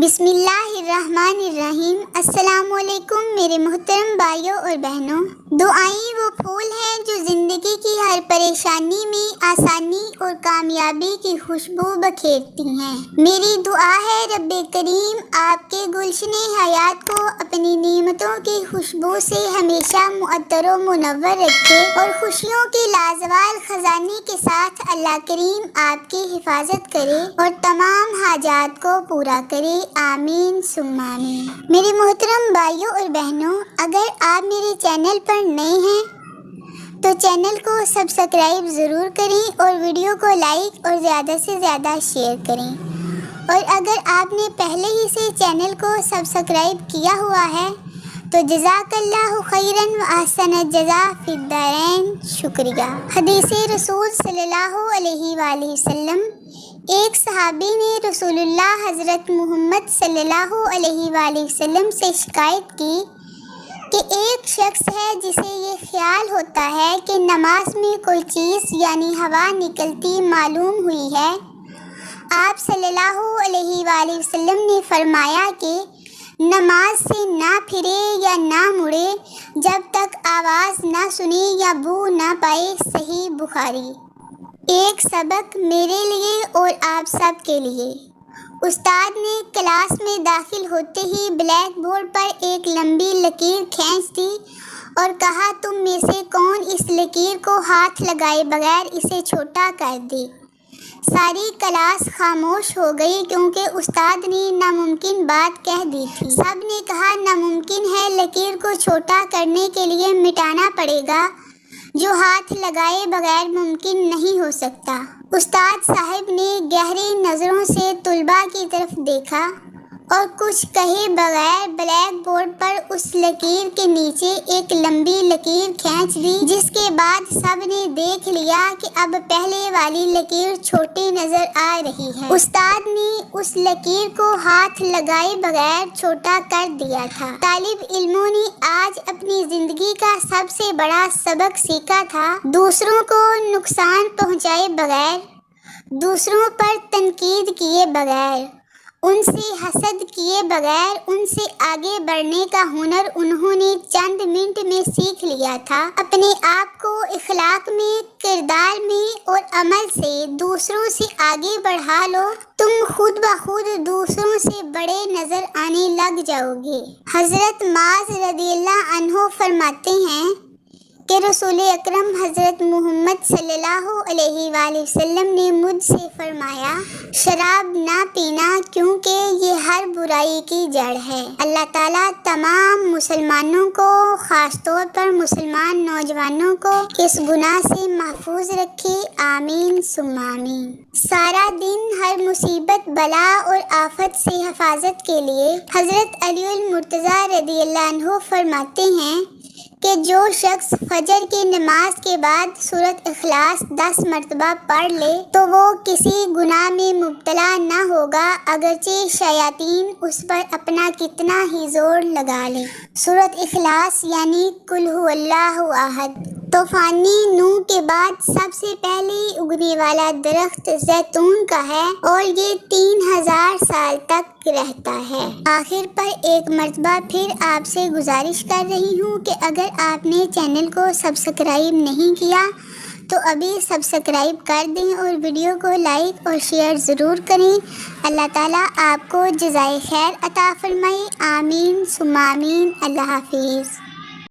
بسم اللہ الرحمن الرحیم۔ السلام علیکم میرے محترم بھائیوں اور بہنوں۔ دعائیں وہ پھول ہیں جو زندگی کی ہر پریشانی میں آسانی اور کامیابی کی خوشبو بکھیرتی ہیں۔ میری دعا ہے رب کریم آپ کے گلشن حیات کو اپنی نعمتوں کی خوشبو سے ہمیشہ معطر و منور رکھے اور خوشیوں کے لازوال خزانے کے ساتھ اللہ کریم آپ کی حفاظت کرے اور تمام حاجات کو پورا کرے، آمین ثم آمین۔ میرے محترم بھائیوں اور بہنوں، اگر آپ میرے چینل پر نئے ہیں تو چینل کو سبسکرائب ضرور کریں اور ویڈیو کو لائک اور زیادہ سے زیادہ شیئر کریں، اور اگر آپ نے پہلے ہی سے چینل کو سبسکرائب کیا ہوا ہے تو جزاک اللہ خیراً و احسن الجزاء فی الدارین، شکریہ۔ حدیث رسول صلی اللہ علیہ وآلہ وسلم، ایک صحابی نے رسول اللہ حضرت محمد صلی اللہ علیہ وآلہ وسلم سے شکایت کی کہ ایک شخص ہے جسے یہ خیال ہوتا ہے کہ نماز میں کوئی چیز یعنی ہوا نکلتی معلوم ہوئی ہے۔ آپ صلی اللہ علیہ وآلہ وسلم نے فرمایا کہ نماز سے نہ پھرے یا نہ مڑے جب تک آواز نہ سنے یا بو نہ پائے۔ صحیح بخاری۔ ایک سبق میرے لیے اور آپ سب کے لیے۔ استاد نے کلاس میں داخل ہوتے ہی بلیک بورڈ پر ایک لمبی لکیر کھینچ دی اور کہا، تم میں سے کون اس لکیر کو ہاتھ لگائے بغیر اسے چھوٹا کر دے؟ ساری کلاس خاموش ہو گئی کیونکہ استاد نے ناممکن بات کہہ دی تھی۔ سب نے کہا، ناممکن ہے، لکیر کو چھوٹا کرنے کے لیے مٹانا پڑے گا، جو ہاتھ لگائے بغیر ممکن نہیں ہو سکتا۔ استاد صاحب نے گہری نظروں سے طلباء کی طرف دیکھا اور کچھ کہے بغیر بلیک بورڈ پر اس لکیر کے نیچے ایک لمبی لکیر کھینچ دی، جس کے بعد سب نے دیکھ لیا کہ اب پہلے والی لکیر چھوٹی نظر آ رہی ہے۔ استاد نے اس لکیر کو ہاتھ لگائے بغیر چھوٹا کر دیا تھا۔ طالب علموں نے آج اپنی زندگی کا سب سے بڑا سبق سیکھا تھا، دوسروں کو نقصان پہنچائے بغیر، دوسروں پر تنقید کیے بغیر، ان سے حسد کیے بغیر ان سے آگے بڑھنے کا ہنر انہوں نے چند منٹ میں سیکھ لیا تھا۔ اپنے آپ کو اخلاق میں، کردار میں اور عمل سے دوسروں سے آگے بڑھا لو، تم خود بخود دوسروں سے بڑے نظر آنے لگ جاؤ گے۔ حضرت معاذ رضی اللہ عنہ فرماتے ہیں کہ رسول اکرم حضرت محمد صلی اللہ علیہ وآلہ وسلم نے مجھ سے فرمایا، شراب نہ پینا کیونکہ یہ ہر برائی کی جڑ ہے۔ اللہ تعالیٰ تمام مسلمانوں کو، خاص طور پر مسلمان نوجوانوں کو اس گناہ سے محفوظ رکھے، آمین ثم آمین۔ سارا دن ہر مصیبت، بلا اور آفت سے حفاظت کے لیے حضرت علی المرتضیٰ رضی اللہ عنہ فرماتے ہیں کہ جو شخص فجر کی نماز کے بعد سورۃ اخلاص 10 مرتبہ پڑھ لے تو وہ کسی گناہ میں مبتلا نہ ہوگا، اگرچہ شیاطین اس پر اپنا کتنا ہی زور لگا لے۔ سورۃ اخلاص یعنی قل هو اللہ احد۔ طوفانی نوح کے بعد سب سے پہلے اگنے والا درخت زیتون کا ہے اور یہ 3000 سال تک رہتا ہے۔ آخر پر ایک مرتبہ پھر آپ سے گزارش کر رہی ہوں کہ اگر آپ نے چینل کو سبسکرائب نہیں کیا تو ابھی سبسکرائب کر دیں اور ویڈیو کو لائک اور شیئر ضرور کریں۔ اللہ تعالیٰ آپ کو جزائے خیر عطا فرمائے، آمین ثم آمین۔ اللہ حافظ۔